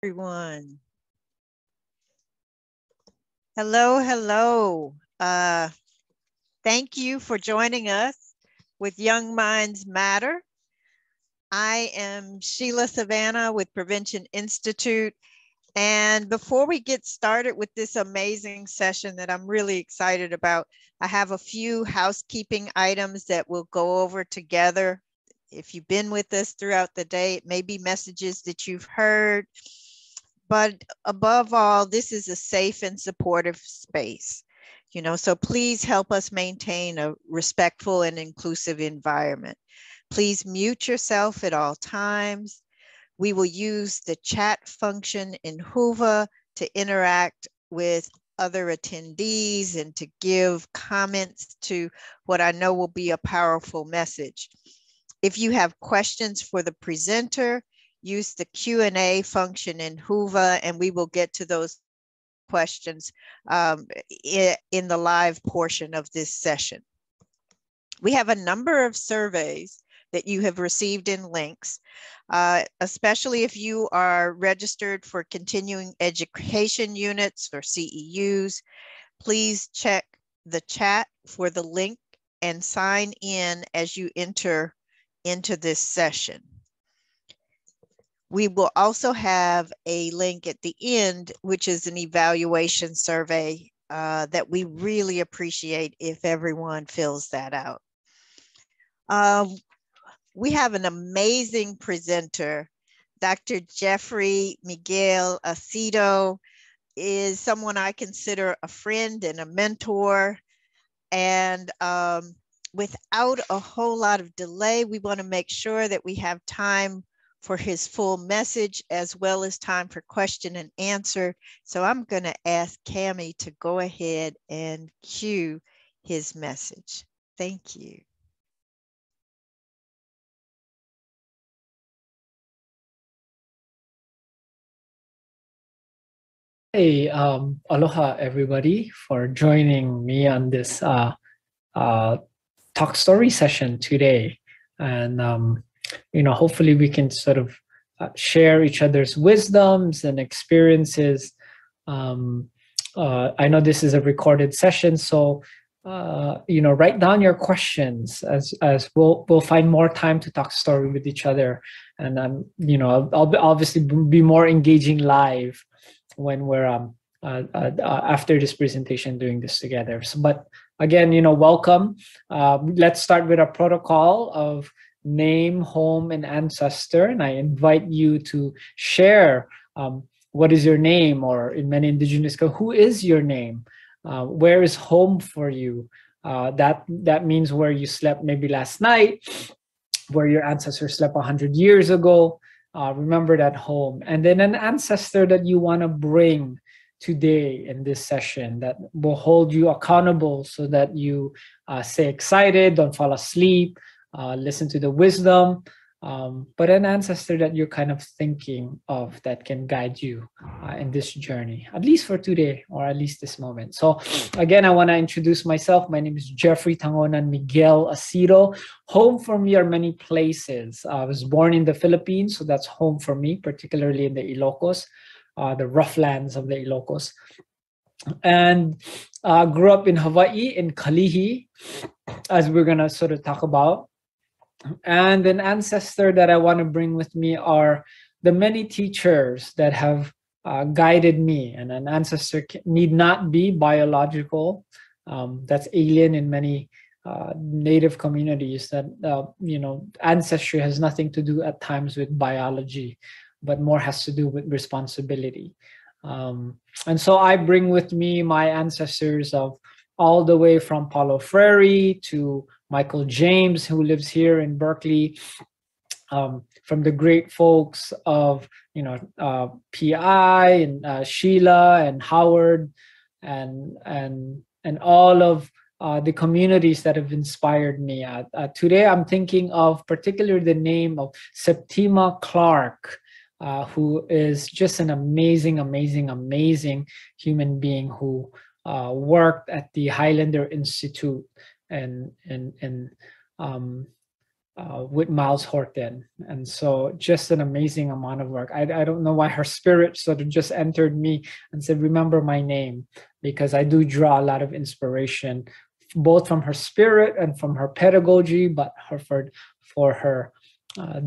everyone. Hello, hello. Thank you for joining us with Young Minds Matter. I am Sheila Savannah with Prevention Institute. And before we get started with this amazing session that I'm really excited about, I have a few housekeeping items that we'll go over together. If you've been with us throughout the day, it may be messages that you've heard. But above all, this is a safe and supportive space, so please help us maintain a respectful and inclusive environment. Please mute yourself at all times. We will use the chat function in Whova to interact with other attendees and to give comments to what I know will be a powerful message. If you have questions for the presenter, use the Q&A function in Whova, and we will get to those questions in the live portion of this session. We have a number of surveys that you have received in links, especially if you are registered for continuing education units or CEUs. Please check the chat for the link and sign in as you enter into this session. We will also have a link at the end, which is an evaluation survey that we really appreciate if everyone fills that out. We have an amazing presenter. Dr. Jeffrey Miguel Acedo is someone I consider a friend and a mentor. And without a whole lot of delay, we want to make sure that we have time for his full message as well as time for question and answer. So I'm going to ask Cami to go ahead and cue his message. Thank you. Hey, aloha everybody for joining me on this talk story session today. And hopefully we can sort of share each other's wisdoms and experiences. I know this is a recorded session, so write down your questions as we'll find more time to talk story with each other. And I'll obviously be more engaging live when we're after this presentation doing this together. So, but again, welcome. Let's start with a protocol of name, home, and ancestor. And I invite you to share what is your name, or in many Indigenous, who is your name? Where is home for you? That means where you slept maybe last night, where your ancestors slept 100 years ago. Remember that home. And then an ancestor that you want to bring today in this session that will hold you accountable so that you stay excited, don't fall asleep, listen to the wisdom, but an ancestor that you're kind of thinking of that can guide you in this journey, at least for today, or at least this moment. So again, I want to introduce myself. My name is Jeffrey Tangonan Miguel Acedo. Home for me are many places. I was born in the Philippines, so that's home for me, particularly in the Ilocos, the rough lands of the Ilocos. And grew up in Hawaii, in Kalihi, as we're going to sort of talk about. And an ancestor that I want to bring with me are the many teachers that have guided me. And an ancestor need not be biological. That's alien in many Native communities, that ancestry has nothing to do at times with biology, but more has to do with responsibility. And so I bring with me my ancestors of all the way from Paulo Freire to Michael James, who lives here in Berkeley, from the great folks of PI and Sheila and Howard and all of the communities that have inspired me. Today I'm thinking of particularly the name of Septima Clark, who is just an amazing human being who worked at the Highlander Institute and with Miles Horton. And so just an amazing amount of work. I don't know why her spirit sort of just entered me and said, remember my name, because I do draw a lot of inspiration, both from her spirit and from her pedagogy, but for her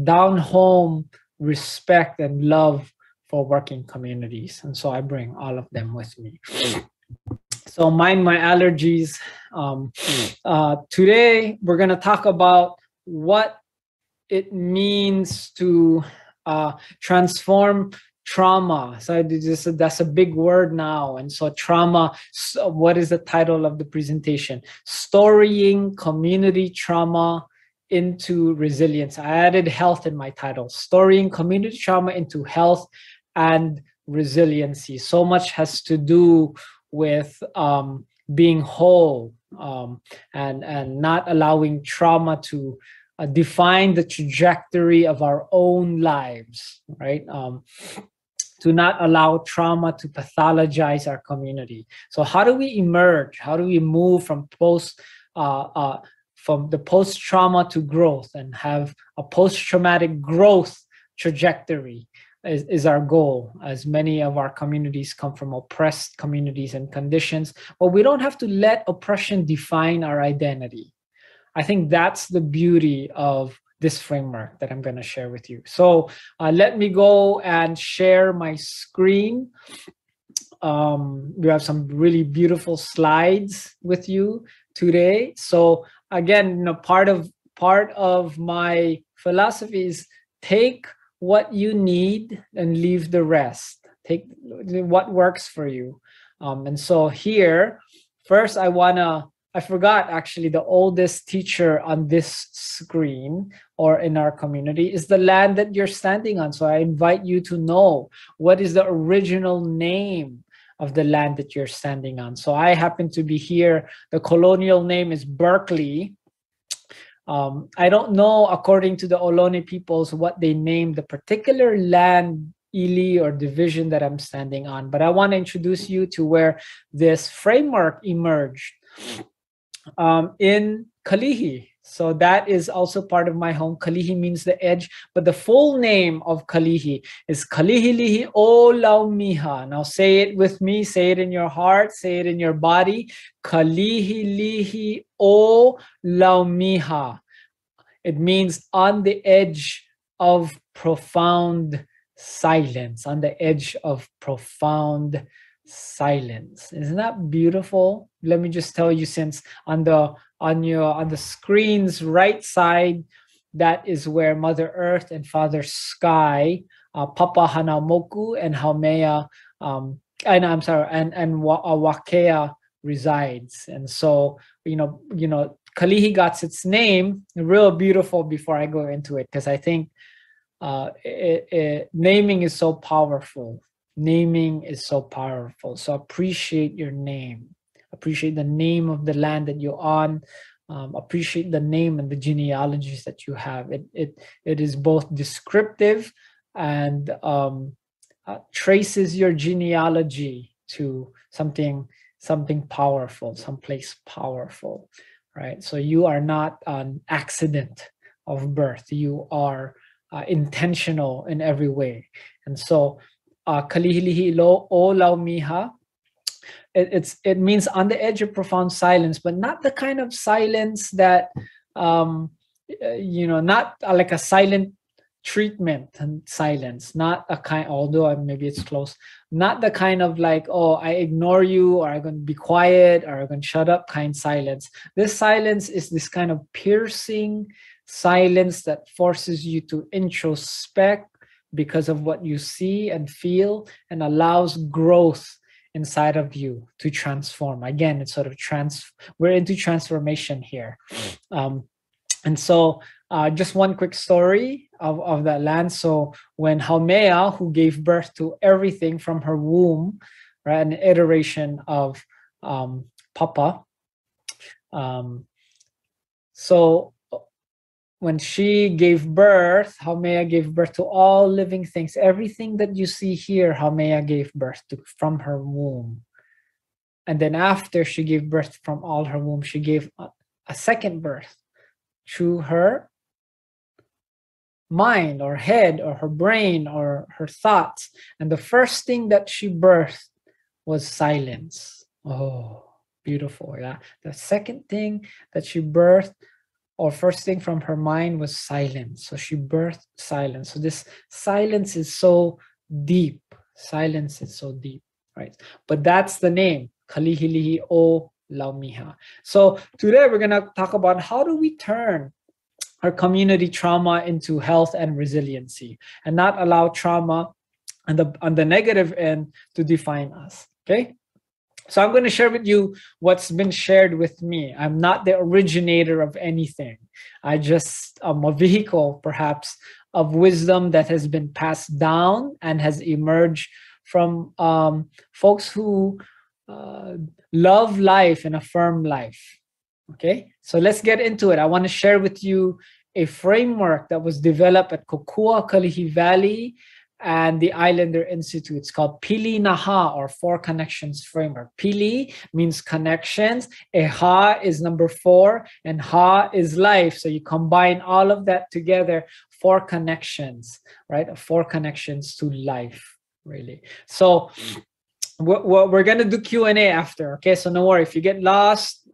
down home respect and love for working communities. And so I bring all of them with me. So mind my allergies. Today, we're going to talk about what it means to transform trauma. So that's a big word now. And so trauma, so what is the title of the presentation? Storying community trauma into resilience. I added health in my title, storying community trauma into health and resiliency. So much has to do with being whole and not allowing trauma to define the trajectory of our own lives, right? To not allow trauma to pathologize our community. So how do we emerge? How do we move from the post-trauma to growth and have a post-traumatic growth trajectory is our goal, as many of our communities come from oppressed communities and conditions. But we don't have to let oppression define our identity. I think that's the beauty of this framework that I'm going to share with you. So let me go and share my screen. We have some really beautiful slides with you today. So again, part of my philosophy is take what you need and leave the rest. Take what works for you. And so here, first I forgot actually the oldest teacher on this screen or in our community is the land that you're standing on. So I invite you to know what is the original name of the land that you're standing on. So I happen to be here. The colonial name is Berkeley. I don't know, according to the Ohlone peoples, what they named the particular land, ili, or division that I'm standing on. But I want to introduce you to where this framework emerged in Kalihi. So that is also part of my home. Kalihi means the edge, but the full name of Kalihi is Kalihilihi o Laumiha. Now say it with me, say it in your heart, say it in your body. Kalihilihi o Laumiha. It means on the edge of profound silence, on the edge of profound silence. Isn't that beautiful? Let me just tell you, since on the screen's right side, that is where Mother Earth and Father Sky, Papa Hanamoku and Haumea, and Wakea resides. And so, Kalihi got its name, real beautiful, before I go into it, because I think naming is so powerful. Naming is so powerful. So appreciate your name. Appreciate the name of the land that you're on. Appreciate the name and the genealogies that you have. It is both descriptive and traces your genealogy to something powerful, someplace powerful, right? So you are not an accident of birth. You are intentional in every way. And so Kalihilihi lo o Laumiha, it means on the edge of profound silence, but not the kind of silence that not like a silent treatment and silence, not a kind, although maybe it's close, not the kind of like, oh, I ignore you, or I'm going to be quiet, or I'm going to shut up kind silence. This silence is this kind of piercing silence that forces you to introspect because of what you see and feel, and allows growth inside of you to transform. Again, it's sort of we're into transformation here. And so just one quick story of that land. So when Haumea, who gave birth to everything from her womb, right, an iteration of Papa, so when she gave birth, Haumea gave birth to all living things. Everything that you see here, Haumea gave birth to from her womb. And then after she gave birth from all her womb, she gave a second birth through her mind or head or her brain or her thoughts. And the first thing that she birthed was silence. Oh, beautiful. Yeah. The second thing that she birthed, or first thing from her mind, was silence. So she birthed silence. So this silence is so deep. Silence is so deep, right? But that's the name, Kalihilihi o Laumiha. So today we're going to talk about how do we turn our community trauma into health and resiliency, and not allow trauma on the negative end to define us. Okay. So I'm going to share with you what's been shared with me. I'm not the originator of anything. I just am a vehicle, perhaps, of wisdom that has been passed down and has emerged from folks who love life and affirm life. Okay, so let's get into it. I want to share with you a framework that was developed at Kokua Kalihi Valley and the Islander Institute. It's called Pili Na Ha, or Four Connections Framework. Pili means connections, a Ha is number 4, and Ha is life. So you combine all of that together, 4 connections, right? 4 connections to life, really. So we're gonna do Q&A after, okay? So no worry, if you get lost,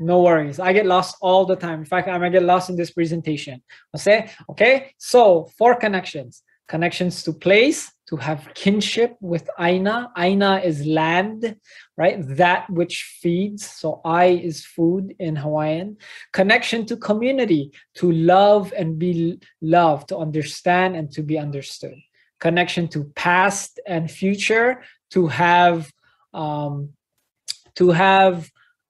no worries. I get lost all the time. In fact, I might get lost in this presentation. Okay? So 4 connections. Connections to place, to have kinship with Aina. Aina is land, right? That which feeds. So I is food in Hawaiian. Connection to community, to love and be loved, to understand and to be understood. Connection to past and future, to have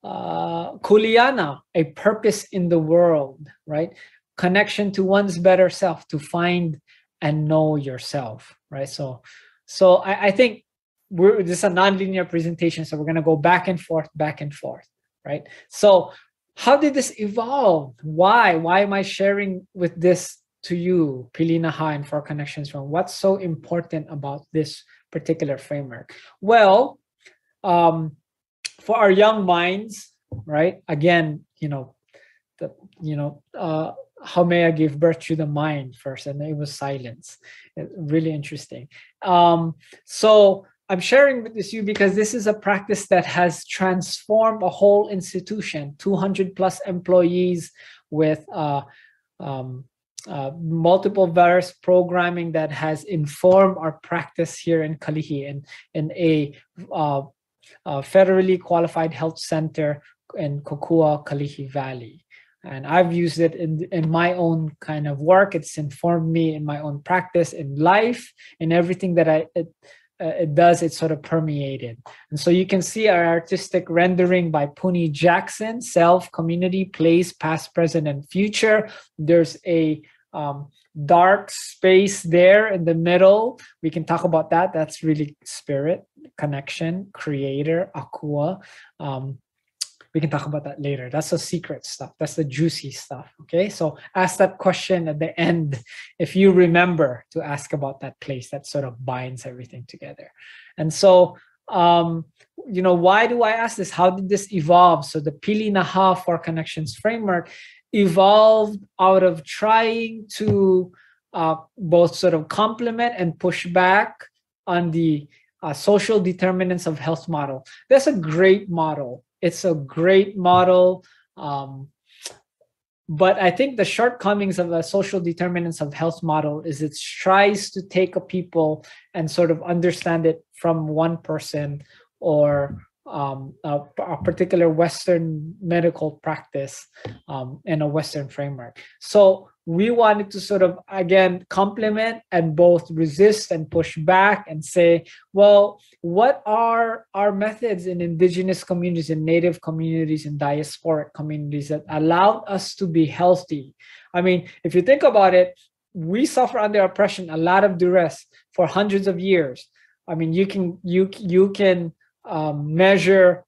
kuliana, a purpose in the world, right? Connection to one's better self, to find and know yourself, right? So I think this is a non-linear presentation, so we're going to go back and forth, right? So how did this evolve? Why am I sharing with this to you, Pili Na Ha and 4 Connections from? What's so important about this particular framework? Well, for our young minds, right? Again, Haumea gave birth to the mind first, and it was silence. Really interesting. So I'm sharing with you because this is a practice that has transformed a whole institution, 200 plus employees with multiple various programming that has informed our practice here in Kalihi, in a federally qualified health center in Kokua Kalihi Valley. And I've used it in my own kind of work. It's informed me in my own practice, in life, in everything that it does. It's sort of permeated. And so you can see our artistic rendering by Puni Jackson: self, community, place, past, present, and future. There's a dark space there in the middle. We can talk about that. That's really spirit, connection, creator, akua. We can talk about that later. That's the secret stuff. That's the juicy stuff. Okay, so ask that question at the end if you remember to ask about that place that sort of binds everything together. And so why do I ask this? How did this evolve? So the Pili Na Ha 4 Connections framework evolved out of trying to both sort of complement and push back on the social determinants of health model. That's a great model. It's a great model. But I think the shortcomings of the social determinants of health model is it tries to take a people and sort of understand it from one person or a particular Western medical practice in a Western framework. So we wanted to sort of, again, complement and both resist and push back and say, well, what are our methods in indigenous communities, in native communities, in diasporic communities that allowed us to be healthy? I mean, if you think about it, we suffer under oppression, a lot of duress for hundreds of years. I mean, you can measure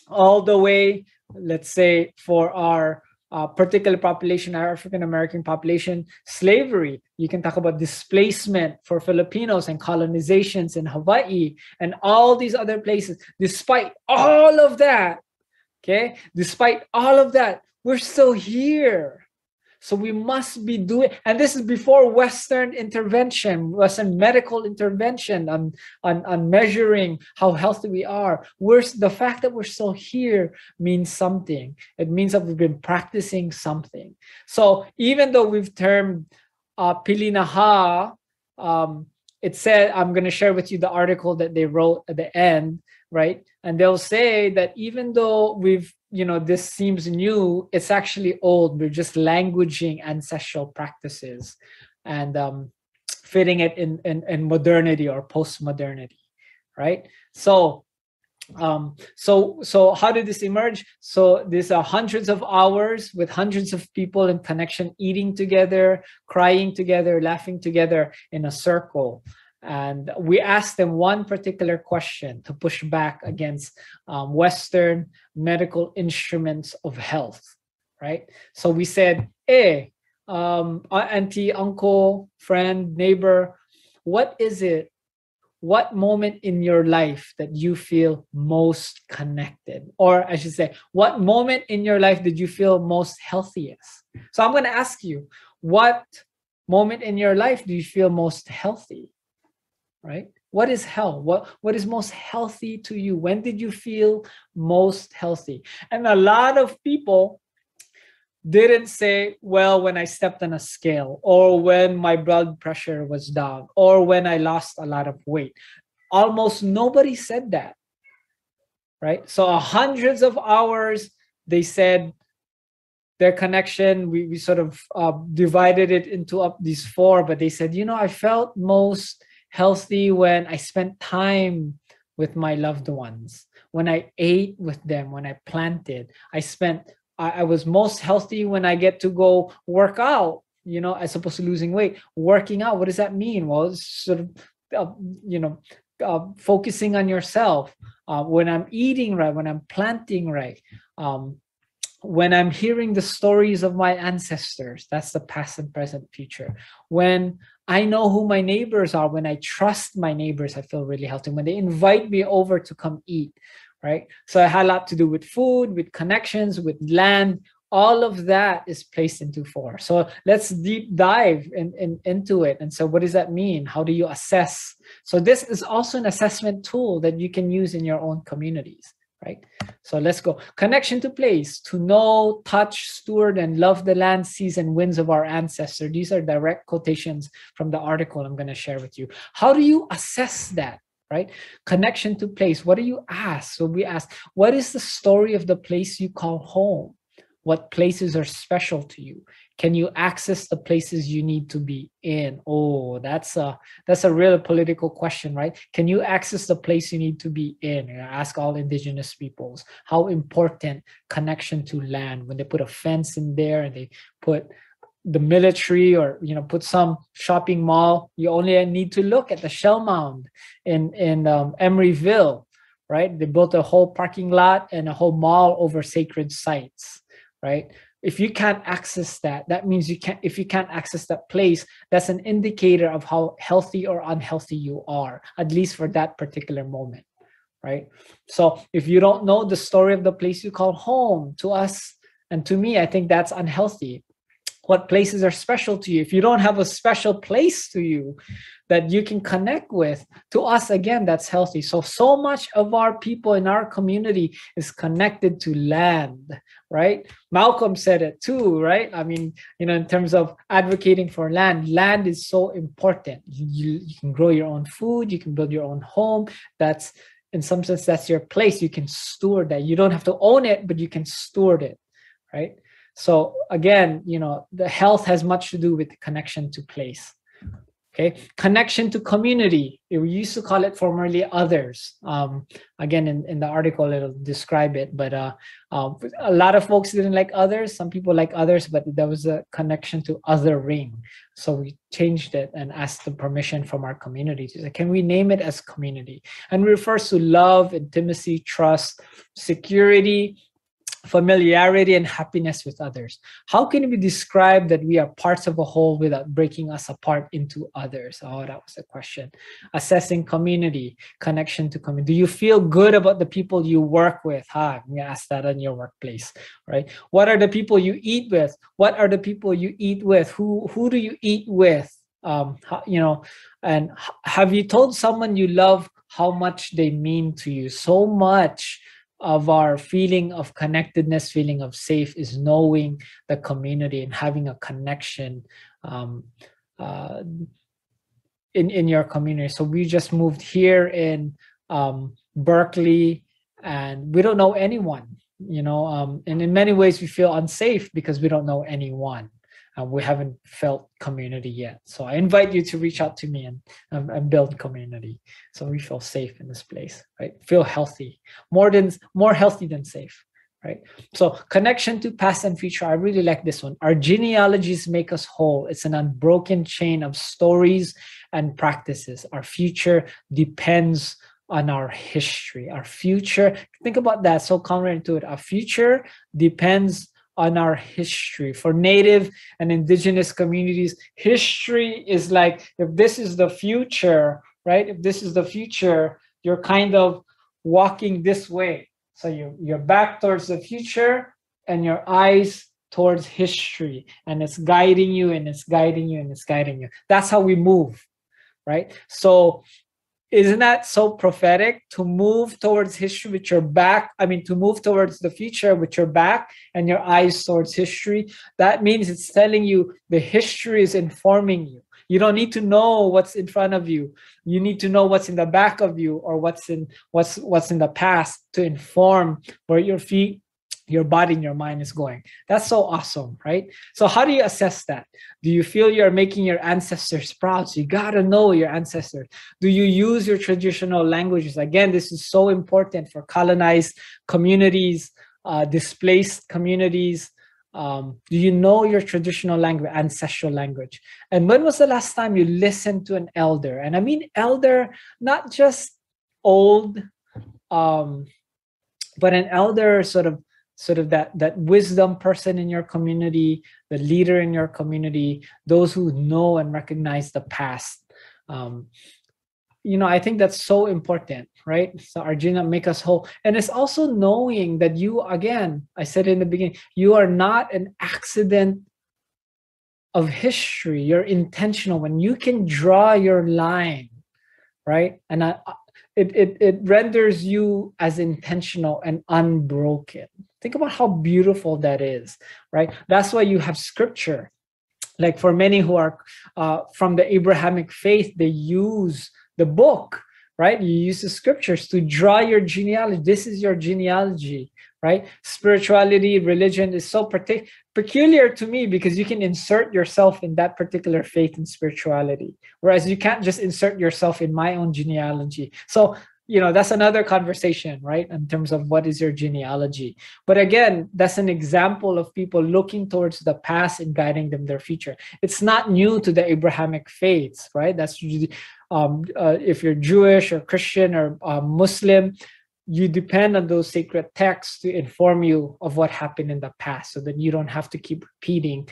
all the way, let's say, for our particular population, our African-American population, slavery. You can talk about displacement for Filipinos and colonizations in Hawaii and all these other places. Despite all of that, okay, despite all of that, we're still here. So we must be doing, and this is before Western intervention, Western medical intervention on measuring how healthy we are. The fact that we're still here means something. It means that we've been practicing something. So even though we've termed Pili Na Ha, it said, I'm going to share with you the article that they wrote at the end, right? And they'll say that even though we've, this seems new, it's actually old. We're just languaging ancestral practices and fitting it in modernity or post-modernity, right? So how did this emerge? So these are hundreds of hours with hundreds of people in connection, eating together, crying together, laughing together in a circle. And we asked them one particular question to push back against Western medical instruments of health, right? So we said, hey, auntie, uncle, friend, neighbor, what is it? What moment in your life that you feel most connected? Or I should say, what moment in your life did you feel most healthiest? So I'm going to ask you, what moment in your life do you feel most healthy? Right? What is health? What is most healthy to you? When did you feel most healthy? And a lot of people didn't say, well, when I stepped on a scale, or when my blood pressure was down, or when I lost a lot of weight. Almost nobody said that, right? So hundreds of hours, they said their connection, we sort of divided it into up these four, but they said, I felt most healthy when I spent time with my loved ones, when I ate with them, when I planted. I was most healthy when I get to go work out, as opposed to losing weight. Working out, what does that mean? Well, it's sort of, focusing on yourself. When I'm eating right, when I'm planting right, when I'm hearing the stories of my ancestors, that's the past and present future. When I know who my neighbors are, when I trust my neighbors, I feel really healthy. When they invite me over to come eat, right? So it had a lot to do with food, with connections, with land. All of that is placed into four. So let's deep dive into it. And so what does that mean? How do you assess? So this is also an assessment tool that you can use in your own communities, right? So let's go. Connection to place, to know, touch, steward, and love the land, seas, and winds of our ancestor. These are direct quotations from the article I'm going to share with you. How do you assess that? Right? Connection to place. What do you ask? So we ask, what is the story of the place you call home? What places are special to you? Can you access the places you need to be in? Oh, that's a real political question, right? Can you access the place you need to be in? Ask all Indigenous peoples. How important connection to land, when they put a fence in there and they put the military, or put some shopping mall, you only need to look at the shell mound in Emeryville, right? They built a whole parking lot and a whole mall over sacred sites, right? If you can't access that, that means if you can't access that place, that's an indicator of how healthy or unhealthy you are, at least for that particular moment, right? So if you don't know the story of the place you call home, to us and to me, I think that's unhealthy. What places are special to you? If you don't have a special place to you that you can connect with, to us, again, that's healthy. So much of our people in our community is connected to land, right? Malcolm said it too, right? I mean, in terms of advocating for land is so important. You can grow your own food, you can build your own home. That's, in some sense, that's your place. You can steward that. You don't have to own it, but you can steward it, right? So again, the health has much to do with the connection to place. Okay, connection to community. We used to call it formerly others. Again, in the article, it'll describe it. But a lot of folks didn't like others. Some people like others, but there was a connection to othering. So we changed it and asked the permission from our community to say, can we name it as community? And it refers to love, intimacy, trust, security, familiarity and happiness with others. How can we describe that we are parts of a whole without breaking us apart into others? Oh, that was a question. Assessing community, connection to community. Do you feel good about the people you work with? I'm gonna ask that in your workplace, right? What are the people you eat with? What are the people you eat with? Who do you eat with? And have you told someone you love how much they mean to you? So much of our feeling of connectedness, feeling of safe, is knowing the community and having a connection in your community. So we just moved here in Berkeley, and we don't know anyone, and in many ways we feel unsafe because we don't know anyone. We haven't felt community yet. So I invite you to reach out to me and build community, so we feel safe in this place, right? Feel healthy, more healthy than safe, right? So connection to past and future. I really like this one. Our genealogies make us whole. It's an unbroken chain of stories and practices. Our future depends on our history. Our future, think about that, so counterintuitive. Our future depends on our history. For Native and Indigenous communities, history is like, if this is the future, right? If this is the future, you're kind of walking this way. So you're back towards the future and your eyes towards history, and it's guiding you and it's guiding you and it's guiding you. That's how we move, right? So isn't that so prophetic, to move towards history with your back? I mean, to move towards the future with your back and your eyes towards history. That means it's telling you the history is informing you. You don't need to know what's in front of you. You need to know what's in the back of you, or what's in the past, to inform where your feet, your body, and your mind is going. That's so awesome, right? So how do you assess that? Do you feel you're making your ancestors proud? So you gotta know your ancestors. Do you use your traditional languages? Again, this is so important for colonized communities, displaced communities. Do you know your traditional language, ancestral language? And when was the last time you listened to an elder? And I mean elder, not just old, but an elder, sort of that wisdom person in your community, the leader in your community, those who know and recognize the past. I think that's so important, right? So Arjuna, make us whole. And it's also knowing that you, again, I said in the beginning, you are not an accident of history. You're intentional. When you can draw your line, right? And it renders you as intentional and unbroken. Think about how beautiful that is, right? That's why you have scripture. Like for many who are from the Abrahamic faith, they use the book, right? You use the scriptures to draw your genealogy. This is your genealogy, right? Spirituality, religion is so peculiar to me because you can insert yourself in that particular faith and spirituality, whereas you can't just insert yourself in my own genealogy. So, that's another conversation, right? In terms of what is your genealogy. But again, that's an example of people looking towards the past and guiding them their future. It's not new to the Abrahamic faiths, right? That's usually, if you're Jewish or Christian or Muslim, you depend on those sacred texts to inform you of what happened in the past, so that you don't have to keep repeating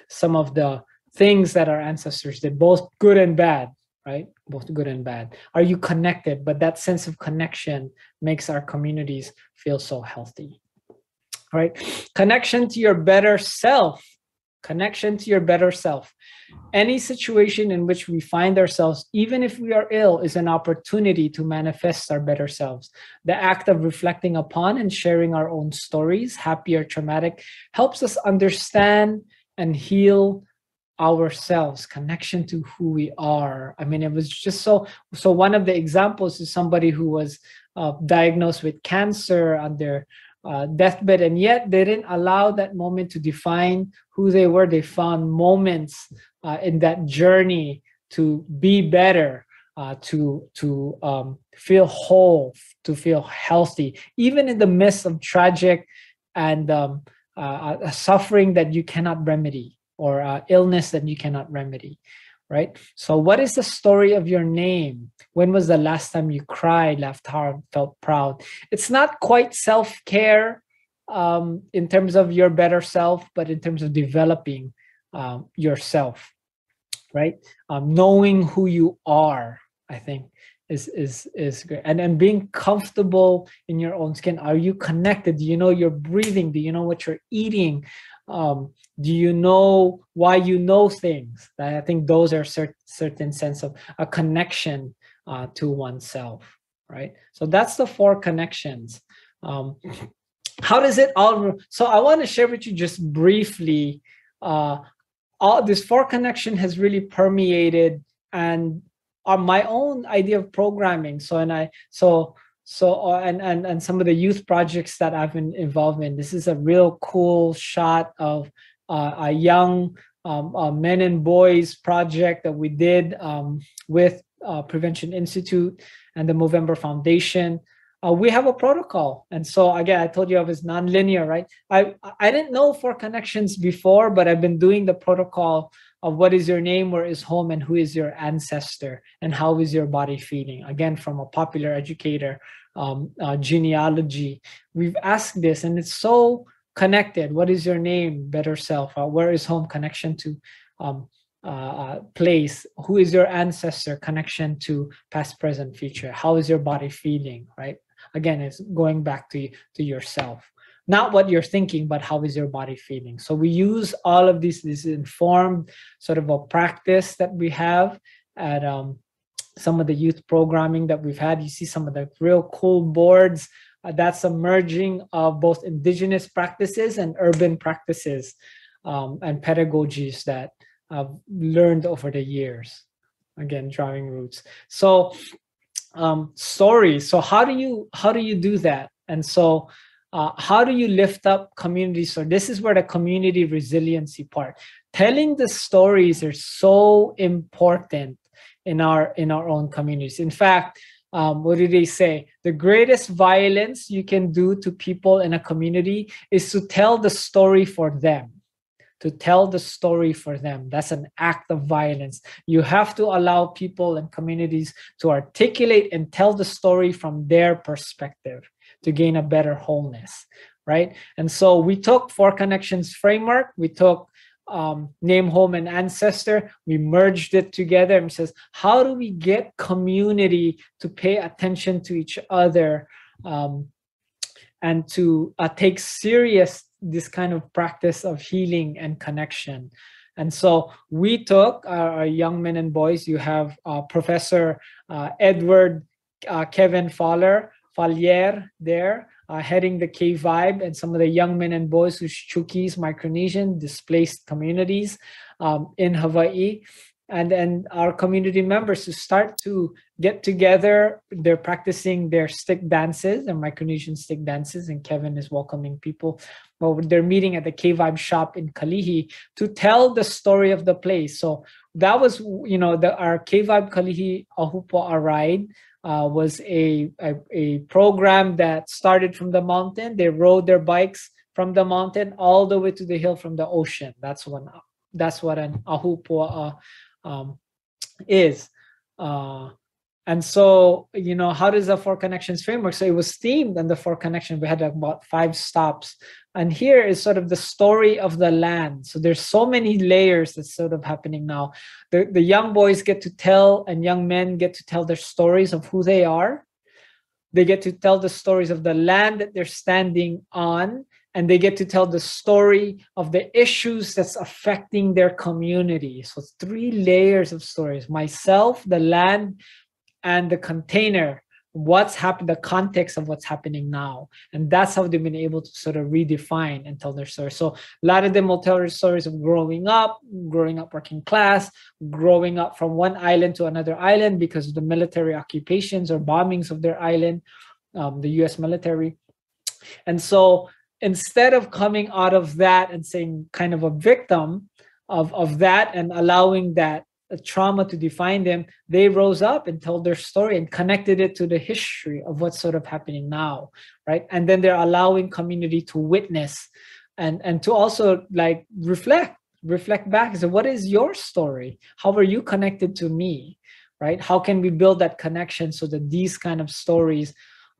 some of the things that our ancestors did, both good and bad, right? Both good and bad. Are you connected? But that sense of connection makes our communities feel so healthy, right? Connection to your better self. Connection to your better self. Any situation in which we find ourselves, even if we are ill, is an opportunity to manifest our better selves. The act of reflecting upon and sharing our own stories, happy or traumatic, helps us understand and heal ourselves. Connection to who we are. I mean, it was just so one of the examples is somebody who was diagnosed with cancer on their deathbed, and yet they didn't allow that moment to define who they were. They found moments in that journey to be better, to feel whole, to feel healthy, even in the midst of tragic and suffering that you cannot remedy, or illness that you cannot remedy, right? So what is the story of your name? When was the last time you cried, laughed hard, felt proud? It's not quite self-care in terms of your better self, but in terms of developing yourself, right? Knowing who you are, I think, is great. And being comfortable in your own skin. Are you connected? Do you know you're breathing? Do you know what you're eating? Do you know why you know things? I think those are certain sense of a connection to oneself, right? So that's the 4 connections. How does it all? So I want to share with you just briefly. All this 4 connection has really permeated and on my own idea of programming. And some of the youth projects that I've been involved in. This is a real cool shot of a young men and boys project that we did with Prevention Institute and the Movember Foundation. We have a protocol. And so again, I told you I was nonlinear, right? I didn't know 4 connections before, but I've been doing the protocol of what is your name, where is home, and who is your ancestor, and how is your body feeling? Again, from a popular educator, genealogy. We've asked this, and it's so connected. What is your name, better self? Where is home? Connection to place. Who is your ancestor? Connection to past, present, future. How is your body feeling, right? Again, it's going back to yourself. Not what you're thinking, but how is your body feeling? So we use all of this informed sort of a practice that we have at some of the youth programming that we've had. You see some of the real cool boards. That's a merging of both indigenous practices and urban practices and pedagogies that I've learned over the years. Again, drawing roots. So stories. So how do you do that? And so how do you lift up communities? So this is where the community resiliency part. Telling the stories are so important in our own communities. In fact, what do they say? The greatest violence you can do to people in a community is to tell the story for them. To tell the story for them. That's an act of violence. You have to allow people and communities to articulate and tell the story from their perspective to gain a better wholeness, right? And so we took 4 connections framework. We took name, home, and ancestor. We merged it together and says, how do we get community to pay attention to each other and to take serious this kind of practice of healing and connection? And so we took our young men and boys. You have Professor Edward Kevin Fallier there, heading the K-Vibe, and some of the young men and boys who's Chukis, Micronesian, displaced communities in Hawaii. And then our community members who start to get together. They're practicing their stick dances, their Micronesian stick dances, and Kevin is welcoming people. Well, they're meeting at the K-Vibe shop in Kalihi to tell the story of the place. So that was, our K-Vibe Kalihi Ahupua'a ride was a program that started from the mountain. They rode their bikes from the mountain all the way to the hill from the ocean. That's what an Ahupua'a is. And so, how does the 4 connections framework? So it was themed on the 4 connections. We had about 5 stops. And here is sort of the story of the land. So there's so many layers that's sort of happening now. The young boys get to tell, and young men get to tell their stories of who they are. They get to tell the stories of the land that they're standing on. And they get to tell the story of the issues that's affecting their community. So 3 layers of stories: myself, the land, and the container. What's happened, the context of what's happening now. And that's how they've been able to sort of redefine and tell their story. So a lot of them will tell their stories of growing up working class, growing up from one island to another island because of the military occupations or bombings of their island, the US military. And so instead of coming out of that and saying kind of a victim of that and allowing that trauma to define them, they rose up and told their story and connected it to the history of what's sort of happening now, right? And then they're allowing community to witness and to also like reflect back. So what is your story? How are you connected to me, right? How can we build that connection so that these kind of stories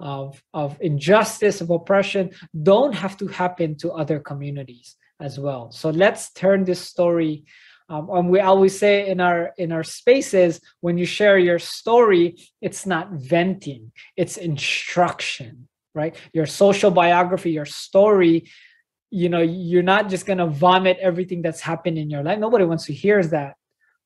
of injustice, of oppression, don't have to happen to other communities as well. So let's turn this story. And we always say in our spaces, when you share your story, it's not venting, it's instruction, right? Your social biography, your story, you know, you're not just going to vomit everything that's happened in your life. Nobody wants to hear that,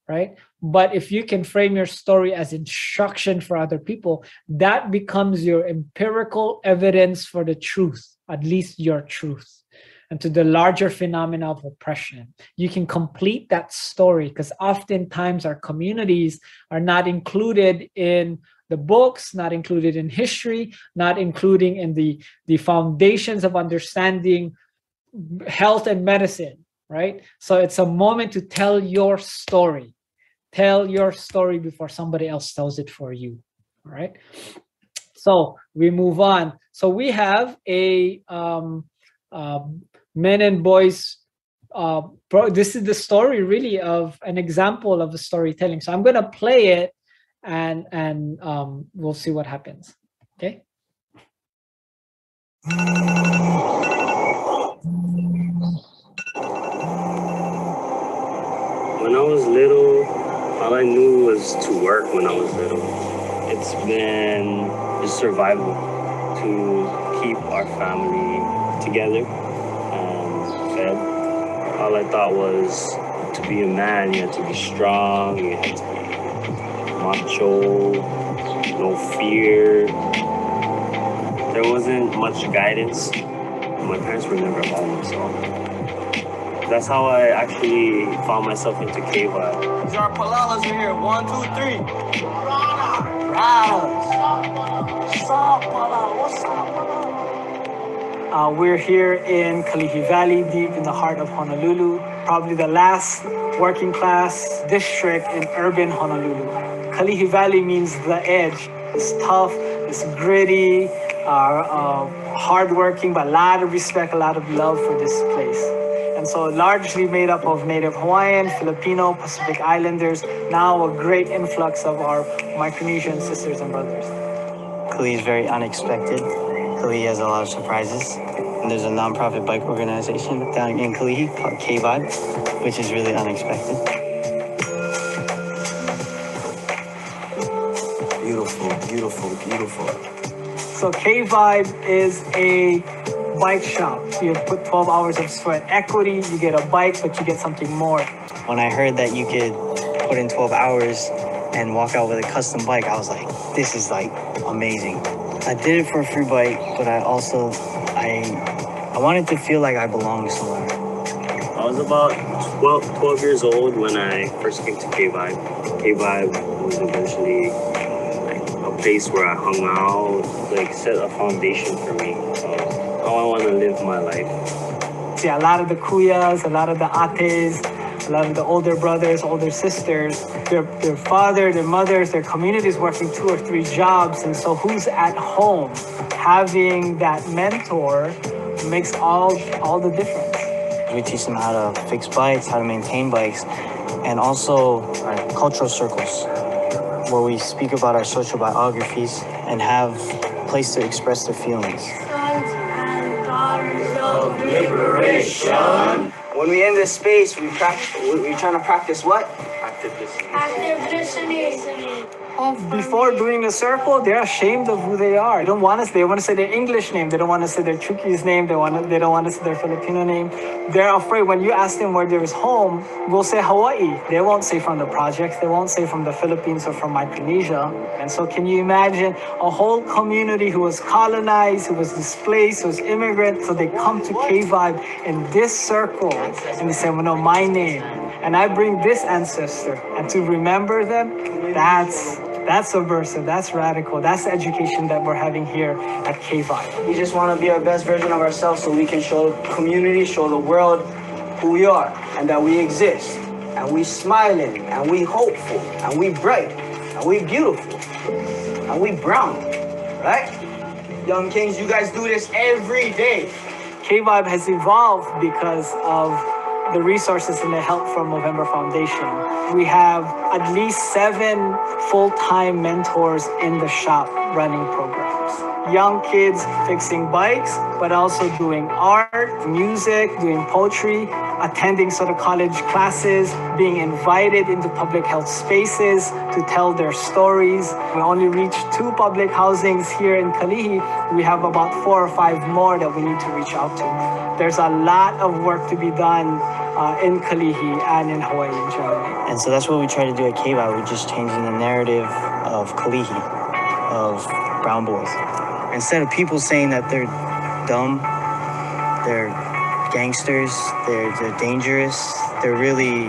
right? But if you can frame your story as instruction for other people, that becomes your empirical evidence for the truth, at least your truth, and to the larger phenomena of oppression. You can complete that story, because oftentimes our communities are not included in the books, not included in history, not including in the foundations of understanding health and medicine, right? So it's a moment to tell your story. Tell your story before somebody else tells it for you, all right? So we move on. So we have a men and boys, this is the story really of an example of a storytelling. So I'm gonna play it and we'll see what happens, okay? When I was little, all I knew was to work when I was little. It's been just survival to keep our family together and fed. All I thought was to be a man, you had to be strong, you had to be macho, no fear. There wasn't much guidance. My parents were never home, so that's how I actually found myself into cave vibe. These are palalas in here. 1, 2, 3. We're here in Kalihi Valley, deep in the heart of Honolulu, probably the last working class district in urban Honolulu. Kalihi Valley means the edge. It's tough, it's gritty, hardworking, but a lot of respect, a lot of love for this place. And so largely made up of Native Hawaiian, Filipino, Pacific Islanders, now a great influx of our Micronesian sisters and brothers. Kalihi is very unexpected. Kalihi has a lot of surprises. And there's a nonprofit bike organization down in Kalihi called K-Vibe, which is really unexpected. Beautiful, beautiful, beautiful. So K-Vibe is a bike shop. You put 12 hours of sweat equity, you get a bike, but you get something more. When I heard that you could put in 12 hours and walk out with a custom bike, I was like, this is like amazing. I did it for a free bike, but I also, I wanted to feel like I belonged somewhere. I was about 12 years old when I first came to K-Vibe. K-Vibe was eventually a place where I hung out, like set a foundation for me of how I want to live my life. See, a lot of the kuyas, a lot of the ates, a lot of the older brothers, older sisters, their father, their mothers, their communities working 2 or 3 jobs. And so who's at home having that mentor makes all the difference. We teach them how to fix bikes, how to maintain bikes, and also our cultural circles, where we speak about our social biographies and have a place to express their feelings. Sons and daughters of liberation. When we in this space, we're trying to practice what? Active listening. Before doing the circle, they're ashamed of who they are. They don't want to. They want to say their English name. They don't want to say their Chuukese name. They don't want to say their Filipino name. They're afraid. When you ask them where there's home, we'll say Hawaii. They won't say from the projects. They won't say from the Philippines or from Micronesia. And so, can you imagine a whole community who was colonized, who was displaced, who was immigrant? So they come to K-Vibe in this circle and they say, "Well, no, my name." And I bring this ancestor, and to remember them, that's subversive, that's radical, that's the education that we're having here at K-Vibe. We just want to be our best version of ourselves so we can show the community, show the world who we are, and that we exist, and we smiling, and we hopeful, and we bright, and we beautiful, and we brown, right? Young Kings, you guys do this every day. K-Vibe has evolved because of the resources and the help from November Foundation. We have at least 7 full-time mentors in the shop running programs. young kids fixing bikes, but also doing art, music, doing poetry, attending sort of college classes, being invited into public health spaces to tell their stories. We only reached 2 public housings here in Kalihi. We have about 4 or 5 more that we need to reach out to. There's a lot of work to be done in Kalihi and in Hawaii in general. And so that's what we try to do at K-Vibe. We're just changing the narrative of Kalihi, of brown boys. Instead of people saying that they're dumb, they're gangsters, they're dangerous, they're really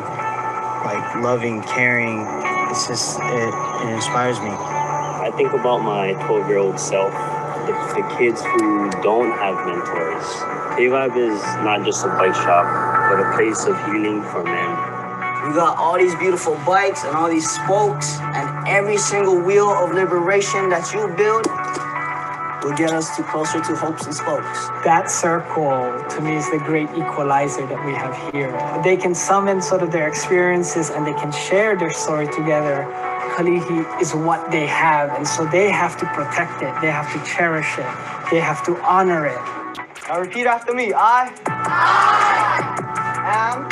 like loving, caring. It's just, it inspires me. I think about my 12-year-old self, the kids who don't have mentors. K-Vibe is not just a bike shop, but a place of healing for men. We got all these beautiful bikes and all these spokes, and every single wheel of liberation that you build will get us closer to hopes and spokes. That circle, to me, is the great equalizer that we have here. They can summon sort of their experiences and they can share their story together. Kalihi is what they have, and so they have to protect it. They have to cherish it. They have to honor it. Now repeat after me. I am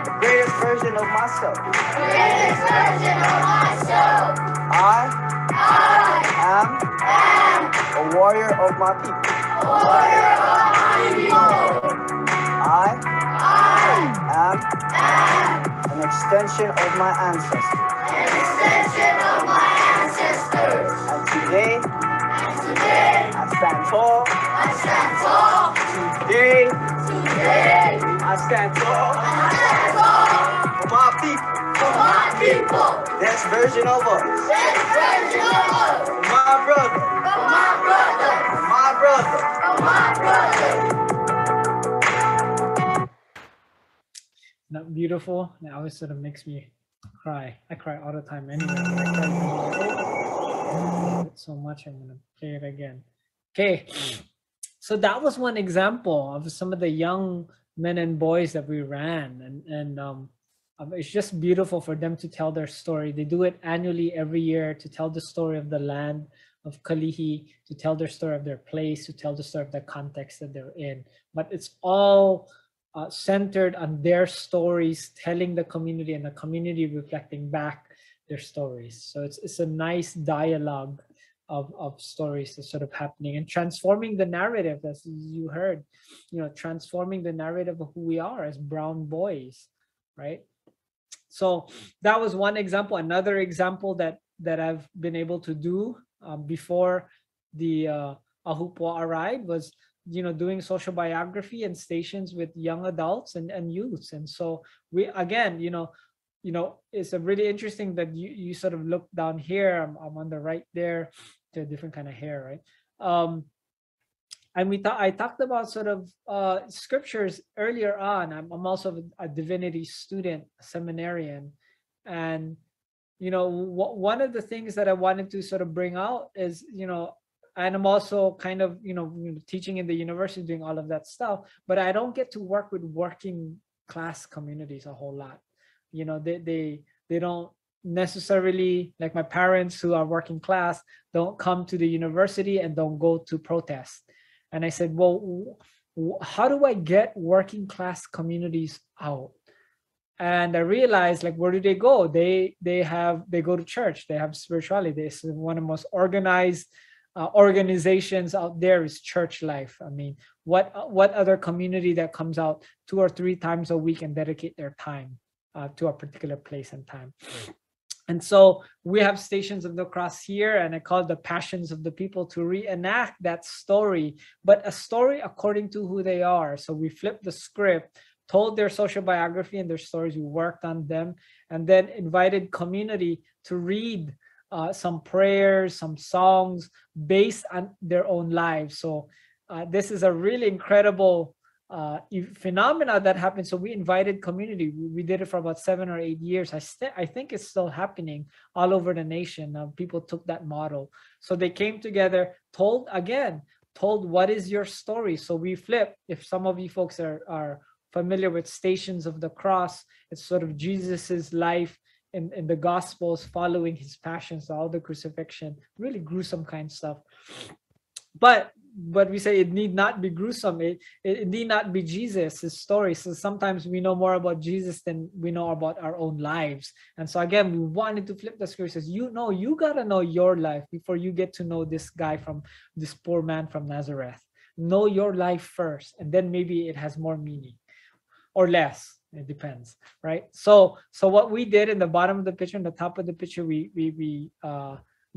the greatest version of myself. I am a warrior of my people. I am an extension of my ancestors. And today, I stand tall. Today, I stand tall. For my people. Next version of us. For my brother. Not beautiful? That always sort of makes me cry. I cry all the time anyway. I love it so much, I'm gonna play it again. Okay, so that was one example of some of the young men and boys that we ran, and it's just beautiful for them to tell their story. They do it annually every year to tell the story of the land of Kalihi, to tell their story of their place, to tell the story of the context that they're in. But it's all centered on their stories, telling the community, and the community reflecting back their stories. So it's a nice dialogue of stories that's sort of happening and transforming the narrative, as you heard, transforming the narrative of who we are as brown boys, right? So that was one example. Another example that I've been able to do before the Ahupua arrived was doing social biography and stations with young adults and youths. And so we, again, it's a really interesting that you sort of look down here. I'm on the right there, to a different kind of hair, right? And I talked about sort of scriptures earlier on. I'm also a divinity student, a seminarian, and one of the things that I wanted to sort of bring out is, and I'm also kind of teaching in the university, doing all of that stuff, but I don't get to work with working class communities a whole lot. They don't necessarily, like my parents who are working class, don't come to the university and don't go to protest. And I said, well, how do I get working class communities out? And I realized, like, where do they go? They go to church. They have spirituality. It's one of the most organized organizations out there is church life. I mean, what other community that comes out 2 or 3 times a week and dedicate their time to a particular place and time? And so we have stations of the cross here, and I call it the passions of the people, to reenact that story, but a story according to who they are. So we flipped the script, told their social biography and their stories, we worked on them, and then invited community to read some prayers, some songs based on their own lives. So this is a really incredible phenomena that happened. So we invited community. We did it for about 7 or 8 years. I think it's still happening all over the nation. People took that model. So they came together, told what is your story. So we flipped. If some of you folks are familiar with Stations of the Cross, it's sort of Jesus's life in the Gospels, following his passions, all the crucifixion, really gruesome kind of stuff. But we say it need not be gruesome. It need not be Jesus' story. So sometimes we know more about Jesus than we know about our own lives. And so again, we wanted to flip the script. Says, you gotta know your life before you get to know this guy from this poor man from Nazareth. Know your life first, and then maybe it has more meaning or less. It depends, right? So what we did in the bottom of the picture, in the top of the picture, we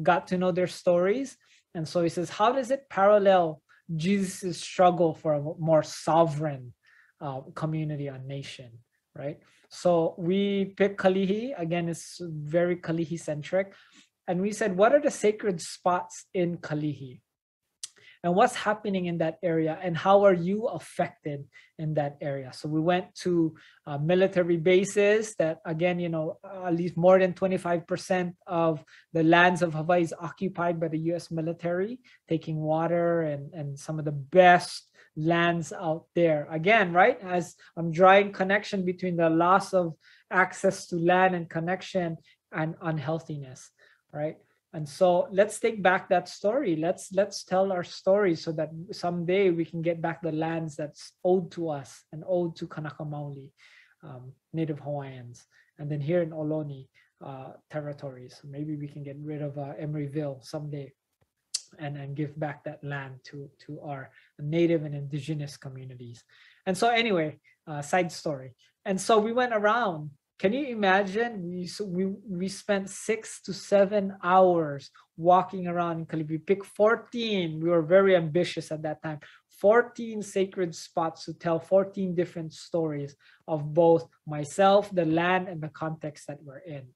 got to know their stories. And so he says, how does it parallel Jesus' struggle for a more sovereign community or nation, right? So we picked Kalihi. Again, it's very Kalihi-centric. And we said, what are the sacred spots in Kalihi? And what's happening in that area, and how are you affected in that area? So we went to military bases that, again, at least more than 25% of the lands of Hawaii is occupied by the US military, taking water and some of the best lands out there. Again, right, as I'm drawing connection between the loss of access to land and connection and unhealthiness, right? And so let's take back that story. Let's tell our story so that someday we can get back the lands that's owed to us and owed to Kanaka Maoli, Native Hawaiians, and then here in Ohlone territories. So maybe we can get rid of Emeryville someday and give back that land to our Native and Indigenous communities. And so anyway, side story. And so we went around. Can you imagine? We spent 6 to 7 hours walking around in Kalihi. We picked 14. We were very ambitious at that time. 14 sacred spots to tell 14 different stories of both myself, the land, and the context that we're in.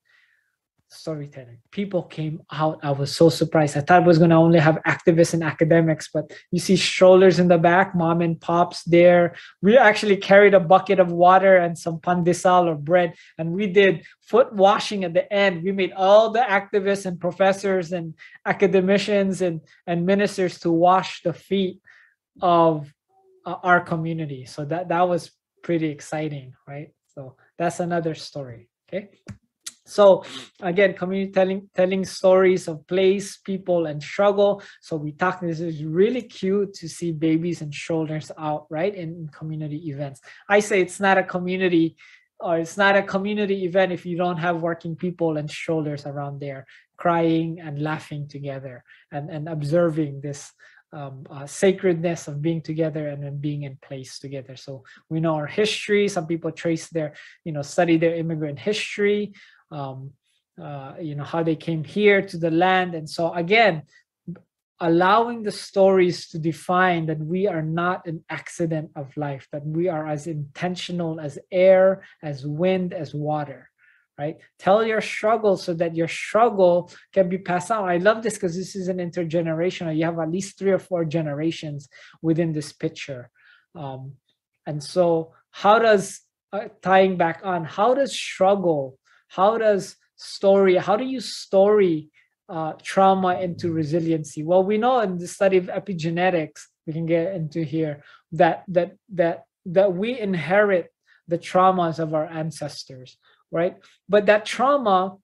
Storytelling. People came out. I was so surprised. I thought it was going to only have activists and academics, but you see strollers in the back, mom and pops there. We actually carried a bucket of water and some pandesal or bread, and we did foot washing at the end. We made all the activists and professors and academicians and ministers to wash the feet of our community. So that was pretty exciting, right? So that's another story. Okay. So again, community telling stories of place, people, and struggle. So we talked, this is really cute to see babies and strollers out, right, in community events. I say it's not a community, or it's not a community event if you don't have working people and strollers around there crying and laughing together and observing this sacredness of being together and then being in place together. So we know our history. Some people trace their, study their immigrant history. How they came here to the land. And so again, allowing the stories to define that we are not an accident of life, that we are as intentional as air, as wind, as water, right? Tell your struggle so that your struggle can be passed on. I love this because this is an intergenerational. You have at least 3 or 4 generations within this picture. And so how does, tying back on, how does struggle, how do you story trauma into resiliency? Well, we know in the study of epigenetics, we can get into here, that we inherit the traumas of our ancestors, right? But that trauma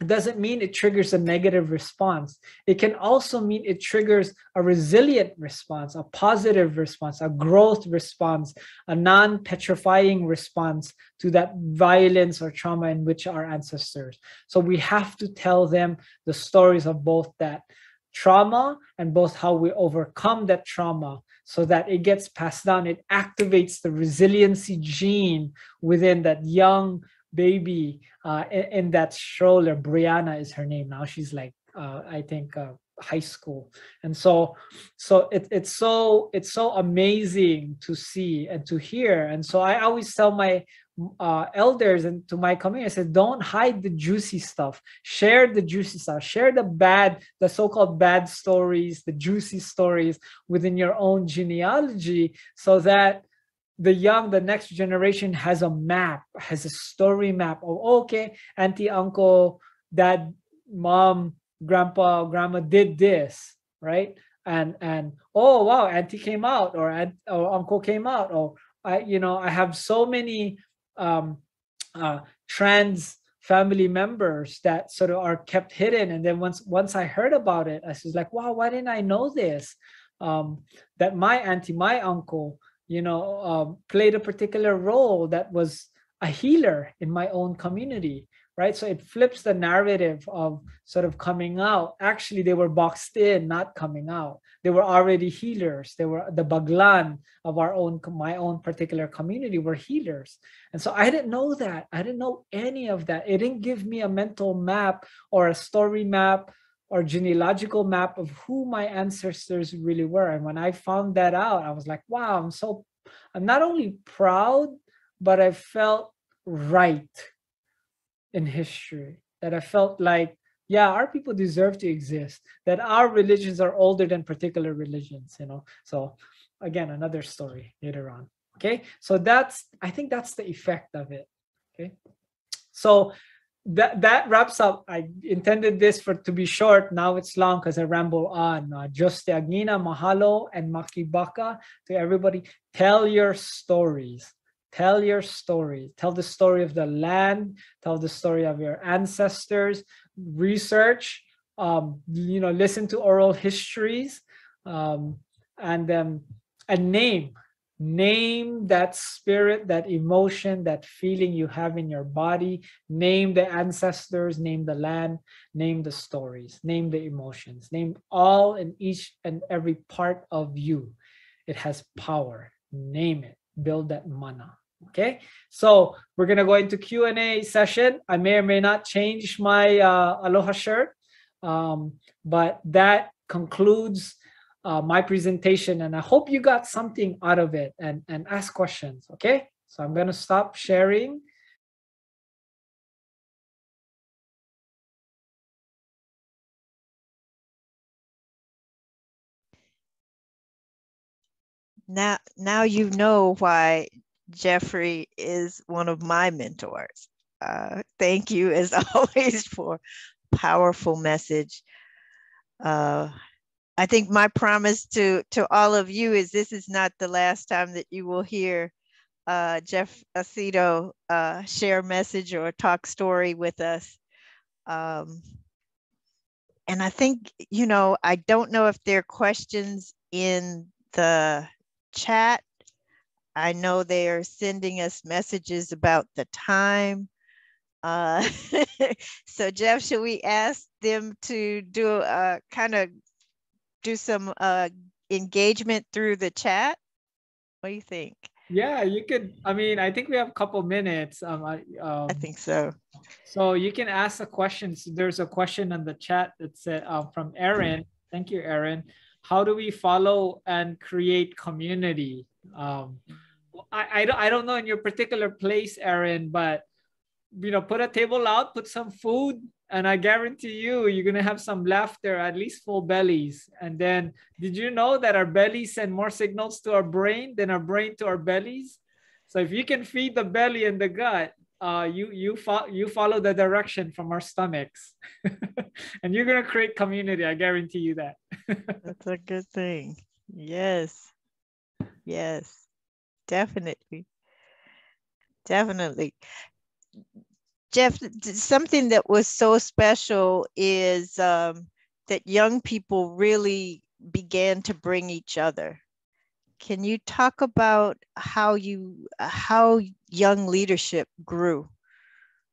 doesn't mean it triggers a negative response. It can also mean it triggers a resilient response, a positive response, a growth response, a non-petrifying response to that violence or trauma in which our ancestors. So we have to tell them the stories of both that trauma and both how we overcome that trauma so that it gets passed down. It activates the resiliency gene within that young baby in that stroller. Brianna is her name now. She's like I think high school. And so it's so amazing to see and to hear. And so I always tell my elders and to my community, I said, don't hide the juicy stuff. Share the juicy stuff. Share the so-called bad stories, the juicy stories within your own genealogy, so that the next generation has a map, has a story map of, okay, auntie, uncle, dad, mom, grandpa, grandma did this, right? And oh wow, auntie came out, or uncle came out, or I have so many trans family members that sort of are kept hidden. And then once I heard about it, I was like, wow, why didn't I know this? That my auntie, my uncle, played a particular role that was a healer in my own community, right? So it flips the narrative of sort of coming out. Actually, they were boxed in, not coming out. They were already healers. They were the baglan of my own particular community were healers. And so I didn't know that. I didn't know any of that. It didn't give me a mental map or a story map or genealogical map of who my ancestors really were. And when I found that out, I was like, wow, I'm not only proud, but I felt right in history, that I felt like, yeah, our people deserve to exist, that our religions are older than particular religions, So again, another story later on. Okay. So I think that's the effect of it. Okay. So that wraps up. I intended this to be short. Now it's long because I ramble on. Just Agnina, mahalo, and makibaka to everybody. Tell your stories. Tell your story. Tell the story of the land. Tell the story of your ancestors. Research. Listen to oral histories, and name that spirit, that emotion, that feeling you have in your body. Name the ancestors. Name the land. Name the stories. Name the emotions. Name all and each and every part of you. It has power. Name it. Build that mana. Okay, so we're gonna go into Q&A session. I may or may not change my aloha shirt, but that concludes my presentation, and I hope you got something out of it and ask questions. Okay, so I'm gonna stop sharing. Now you know why Jeffrey is one of my mentors. Thank you, as always, for powerful message. I think my promise to all of you is this is not the last time that you will hear Jeff Aceto share message or talk story with us. And I think, I don't know if there are questions in the chat. I know they are sending us messages about the time. So Jeff, should we ask them to do some engagement through the chat? What do you think? Yeah, you could. I mean, I think we have a couple minutes. I think so. So you can ask a question. So there's a question on the chat that said from Aaron. Thank you, Aaron. How do we follow and create community? I don't know in your particular place, Aaron, but put a table out, put some food, and I guarantee you're gonna have some laughter, at least full bellies. And then, did you know that our bellies send more signals to our brain than our brain to our bellies? So if you can feed the belly and the gut, you follow the direction from our stomachs, and you're gonna create community. I guarantee you that. That's a good thing. Yes, definitely. Jeff, something that was so special is that young people really began to bring each other. Can you talk about how young leadership grew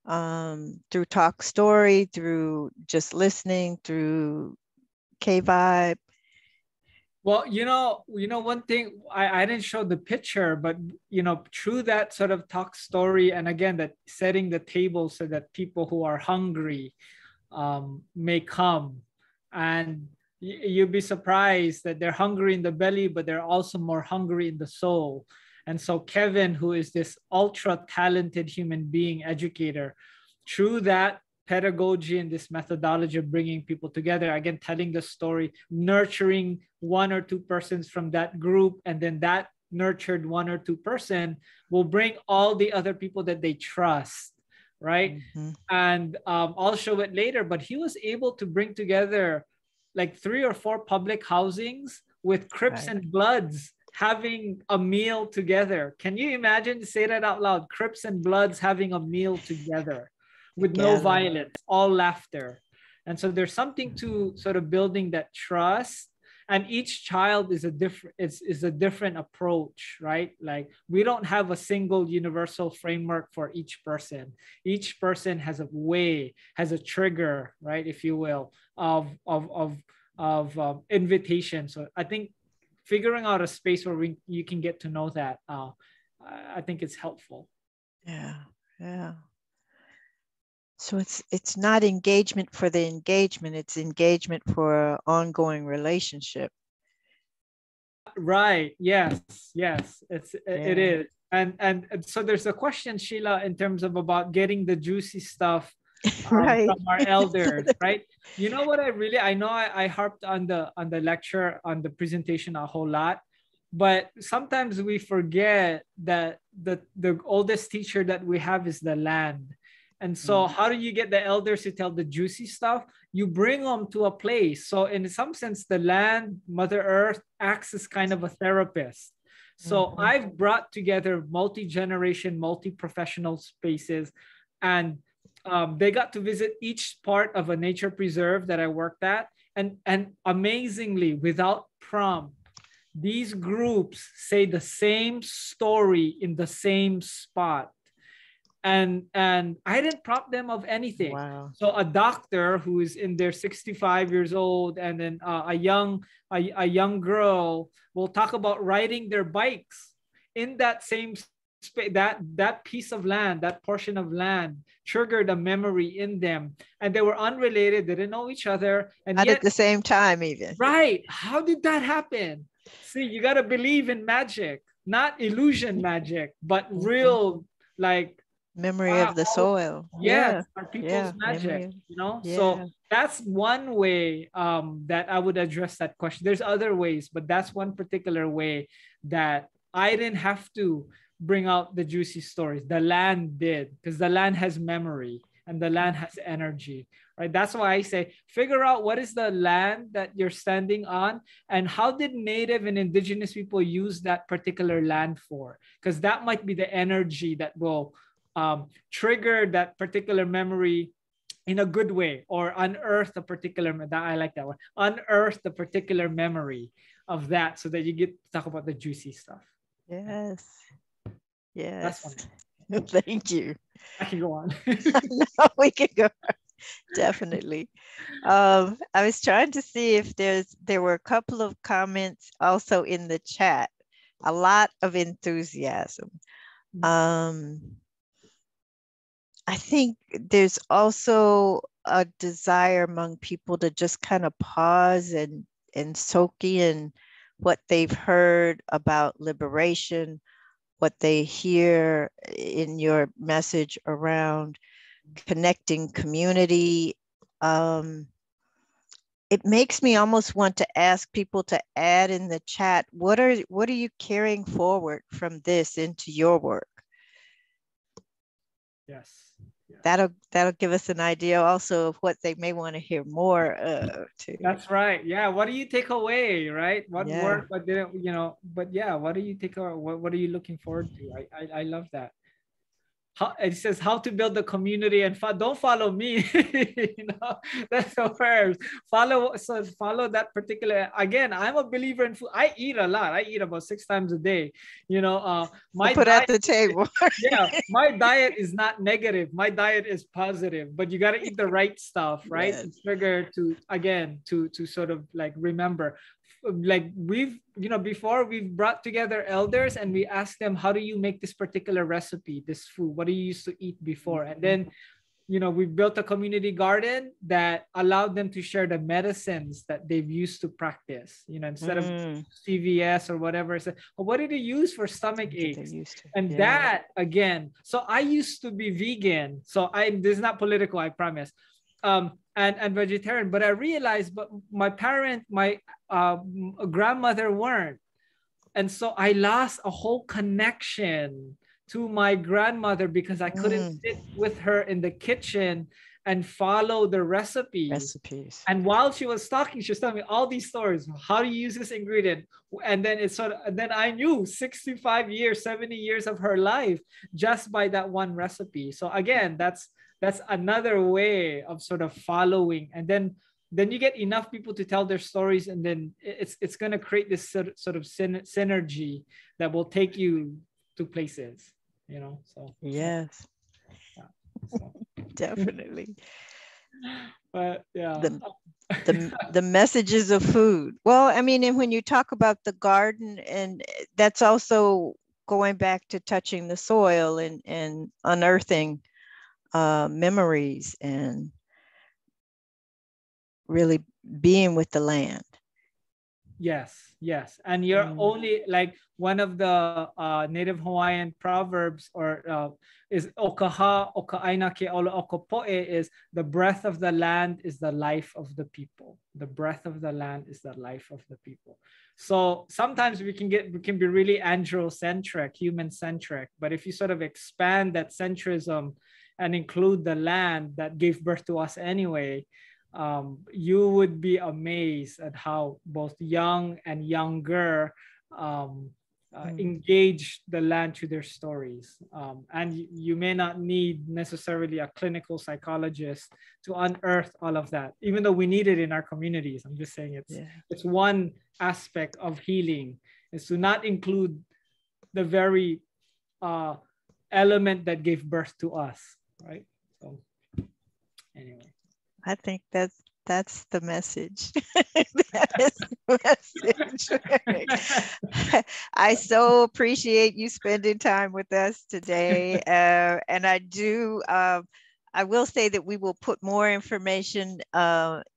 through Talk Story, through just listening, through K-Vibe? Well, one thing I didn't show the picture, but through that sort of Talk Story, and again, that setting the table so that people who are hungry may come, and you'd be surprised that they're hungry in the belly, but they're also more hungry in the soul. And so Kevin, who is this ultra talented human being educator, through that pedagogy and this methodology of bringing people together, again, telling the story, nurturing one or two persons from that group, and then that nurtured one or two person will bring all the other people that they trust, right? Mm-hmm. And I'll show it later, but he was able to bring together like 3 or 4 public housings with Crips right. and Bloods having a meal together. Can you imagine? Say that out loud. Crips and Bloods having a meal together. with no Together. violence, all laughter. And so there's something to sort of building that trust. And each child is a different approach, right? Like we don't have a single universal framework for each person. Each person has a way, has a trigger, right, if you will, of invitation. So I think figuring out a space where you can get to know that, I think it's helpful. Yeah, yeah. So it's not engagement for the engagement, it's engagement for an ongoing relationship. Right. Yes. It is. And so there's a question, Sheila, in terms of about getting the juicy stuff Right. from our elders, right? You know what I know I harped on the lecture, on the presentation a whole lot, but sometimes we forget that the oldest teacher that we have is the land. And so how do you get the elders to tell the juicy stuff? You bring them to a place. So in some sense, the land, Mother Earth, acts as kind of a therapist. So I've brought together multi-generation, multi-professional spaces, and they got to visit each part of a nature preserve that I worked at. And amazingly, without prompt, these groups say the same story in the same spot. And I didn't prompt them of anything. Wow. So a doctor who is in their 65 years old, and then a young girl will talk about riding their bikes in that same space. That piece of land, that portion of land, triggered a memory in them, and they were unrelated. They didn't know each other, and Not yet at the same time, even. right. How did that happen? See, you got to believe in magic, not illusion magic, but real, like, memory of the soil. Yes, our people's magic, you know? Yeah. So that's one way that I would address that question. There's other ways, but that's one particular way that I didn't have to bring out the juicy stories. The land did, because the land has memory and the land has energy, right? That's why I say, figure out what is the land that you're standing on and how did Native and Indigenous people use that particular land for? Because that might be the energy that will trigger that particular memory in a good way, or unearth a particular, I like that one, unearth the particular memory of that, so that you get to talk about the juicy stuff. Yes. That's Yes. one. Thank you. I can go on. No, we can go. Definitely. I was trying to see if there were a couple of comments also in the chat. A lot of enthusiasm. I think there's also a desire among people to just kind of pause and soak in what they've heard about liberation, what they hear in your message around connecting community. It makes me almost want to ask people to add in the chat, what are you carrying forward from this into your work? Yes. That'll give us an idea also of what they may want to hear more too. That's right. Yeah. What do you take away, right? What work, what didn't, you know, but yeah, what do you take away? What are you looking forward to? I love that. It says how to build a community, and don't follow me. You know, that's the first. Follow that particular. Again, I'm a believer in food. I eat a lot. I eat about 6 times a day. You know, my put diet, at the table. Yeah, my diet is not negative. My diet is positive. But you got to eat the right stuff, right? Yes. To trigger, to sort of like remember. Like before we've brought together elders and we asked them, how do you make this particular recipe, this food? What do you used to eat before? And then, we built a community garden that allowed them to share the medicines that they've used to practice, instead of CVS or whatever. So, what did they use for stomach aches? And that again, so I used to be vegan. So this is not political, I promise. And vegetarian, but I realized, but my grandmother weren't. And so I lost a whole connection to my grandmother because I couldn't sit with her in the kitchen and follow the recipes. And while she was talking, she was telling me all these stories. How do you use this ingredient? And then then I knew 65 years, 70 years of her life just by that one recipe. So again, that's that's another way of sort of following. And then you get enough people to tell their stories, and then it's going to create this sort of synergy that will take you to places, you know. So yes, yeah, so. definitely. But yeah, the messages of food. Well, I mean, and when you talk about the garden, and that's also going back to touching the soil and unearthing memories and really being with the land. yes, yes. And you're only like one of the Native Hawaiian proverbs, or is okaha okaaina ke olo okopoe, is the breath of the land is the life of the people. The breath of the land is the life of the people. So sometimes we can be really androcentric, human centric, but if you sort of expand that centrism and include the land that gave birth to us anyway, you would be amazed at how both young and younger engage the land through their stories. And you may not need necessarily a clinical psychologist to unearth all of that, even though we need it in our communities. I'm just saying it's one aspect of healing, is to not include the very element that gave birth to us, right? So anyway. I think that's the message. That is the message. I so appreciate you spending time with us today. And I do, I will say that we will put more information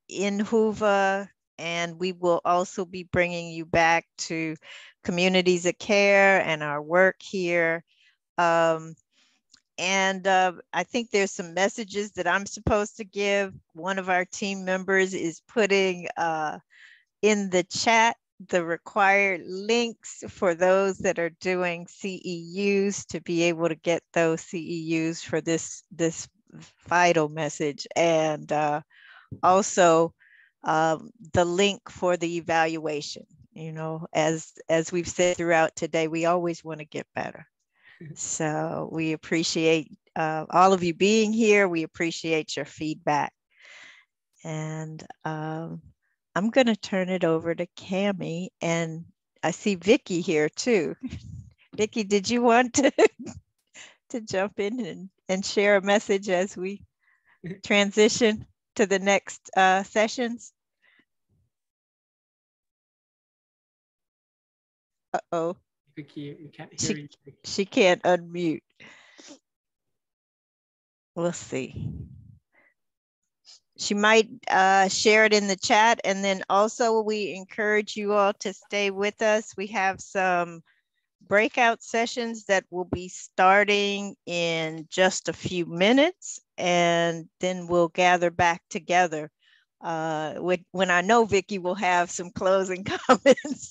in Hoover, and we will also be bringing you back to Communities of Care and our work here. And I think there's some messages that I'm supposed to give. One of our team members is putting in the chat the required links for those that are doing CEUs to be able to get those CEUs for this vital message. And also the link for the evaluation. You know, as we've said throughout today, we always want to get better. So we appreciate all of you being here. We appreciate your feedback. And I'm going to turn it over to Cammie, and I see Vicky here too. Vicky, did you want to jump in and share a message as we transition to the next sessions? Uh-oh. Vicky, we can't hear you. She can't unmute. We'll see. She might share it in the chat. And then also we encourage you all to stay with us. We have some breakout sessions that will be starting in just a few minutes, and then we'll gather back together when I know Vicky will have some closing comments.